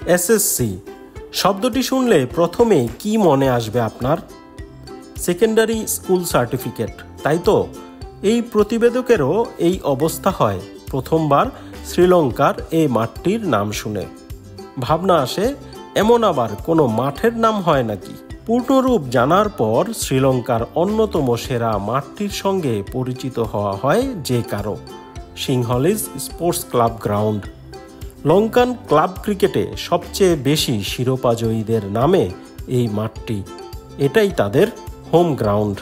SSC শব্দটি শুনলে প্রথমে কি মনে আসবে আপনার? সেকেন্ডারি স্কুল সার্টিফিকেট, তাই তো? এই প্রতিবেদকেরও এই অবস্থা হয় প্রথমবার শ্রীলঙ্কার এই মাঠটির নাম শুনে। ভাবনা আসে, এমন আবার কোনো মাঠের নাম হয় নাকি? পূর্ণরূপ জানার পর শ্রীলঙ্কার অন্যতম সেরা মাঠটির সঙ্গে পরিচিত হওয়া হয় যে কারো, Sinhalese sports club ground. Lankan club ক্রিকেটে সবচেয়ে বেশি শিরোপাজয়ীদের নামে এই মাঠটি, এটাই তাদের হোম গ্রাউন্ড।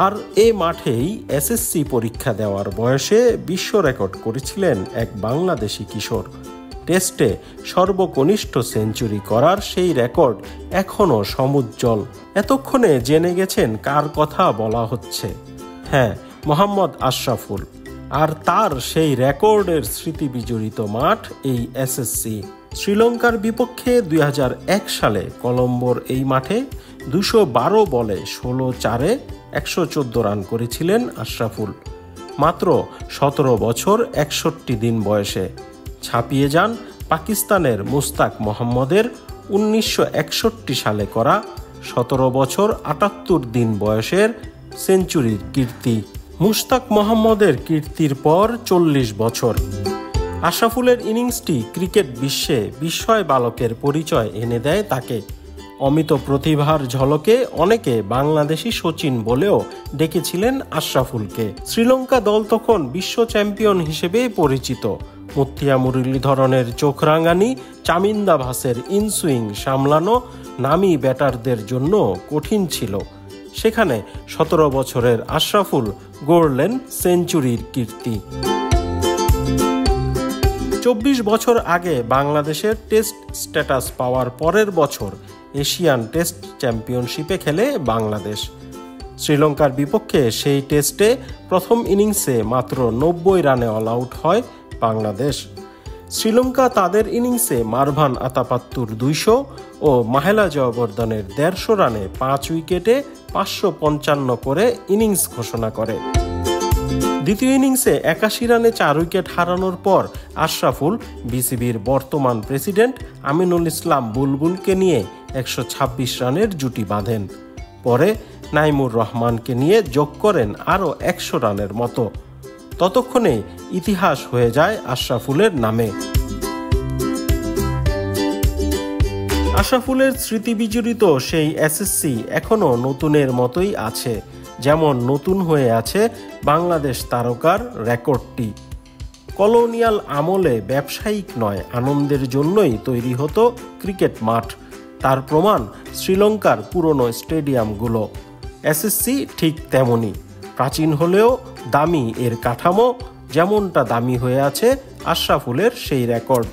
আর এই মাঠেই এসএসসি পরীক্ষা দেওয়ার বয়সে বিশ্ব রেকর্ড করেছিলেন এক বাংলাদেশি কিশোর। টেস্টে সর্বকনিষ্ঠ সেঞ্চুরি করার সেই রেকর্ড এখনও সমুজ্জ্বল। এতক্ষণে জেনে গেছেন কার কথা বলা হচ্ছে। হ্যাঁ, মোহাম্মদ আশরাফুল। আর তার সেই রেকর্ডের স্মৃতি বিজড়িত মাঠ এই এসএসসি। শ্রীলঙ্কার বিপক্ষে 2001 সালে কলম্বোর এই মাঠে 212 বলে 16-4-এ 114 রান করেছিলেন আশরাফুল। মাত্র 17 বছর 61 দিন বয়সে ছাপিয়ে যান পাকিস্তানের মুস্তাক মোহাম্মদের 1961 সালে করা 17 বছর 78 দিন বয়সের সেঞ্চুরির কীর্তি। মুস্তাক মোহাম্মদের কীর্তির পর 40 বছর। আশরাফুলের ইনিংসটি ক্রিকেট বিশ্বে বিস্ময় বালকের পরিচয় এনে দেয় তাকে। অমিত প্রতিভার ঝলকে অনেকে বাংলাদেশি সচিন বলেও ডেকেছিলেন আশরাফুলকে। শ্রীলঙ্কা দল তখন বিশ্ব চ্যাম্পিয়ন হিসেবে পরিচিত। মুথিয়া মুরলীধরনের চোখ রাঙানি, চামিন্দা ভাসের ইনসুইং সামলানো নামী ব্যাটারদের জন্য কঠিন ছিল। সেখানে 17 বছরের আশরাফুল গড়লেন সেঞ্চুরির কীর্তি। 24 বছর আগে বাংলাদেশের টেস্ট স্ট্যাটাস পাওয়ার পরের বছর এশিয়ান টেস্ট চ্যাম্পিয়নশিপে খেলে বাংলাদেশ। শ্রীলঙ্কার বিপক্ষে সেই টেস্টে প্রথম ইনিংসে মাত্র 90 রানে অল আউট হয় বাংলাদেশ। শ্রীলঙ্কা তাদের ইনিংসে মারভান আতাপাত্তুর 200 ও মাহেলা জয়বর্ধনের 150 রানে 5 উইকেটে 555 করে ইনিংস ঘোষণা করে। দ্বিতীয় ইনিংসে 81 রানে 4 উইকেট হারানোর পর আশরাফুল বিসিবির বর্তমান প্রেসিডেন্ট আমিনুল ইসলাম বুলবুলকে নিয়ে 126 রানের জুটি বাঁধেন। পরে নাইমুর রহমানকে নিয়ে যোগ করেন আরও 100 রানের মতো। ততক্ষণে ইতিহাস হয়ে যায় আশরাফুলের নামে। আশরাফুলের স্মৃতিবিজড়িত সেই এসএসসি এখনও নতুনের মতোই আছে, যেমন নতুন হয়ে আছে বাংলাদেশ তারকার রেকর্ডটি। কলোনিয়াল আমলে ব্যবসায়িক নয়, আনন্দের জন্যই তৈরি হতো ক্রিকেট মাঠ। তার প্রমাণ শ্রীলঙ্কার পুরনো স্টেডিয়ামগুলো। এসএসসি ঠিক তেমনই, প্রাচীন হলেও দামি এর কাঠামো, যেমনটা দামি হয়ে আছে আশরাফুলের সেই রেকর্ড।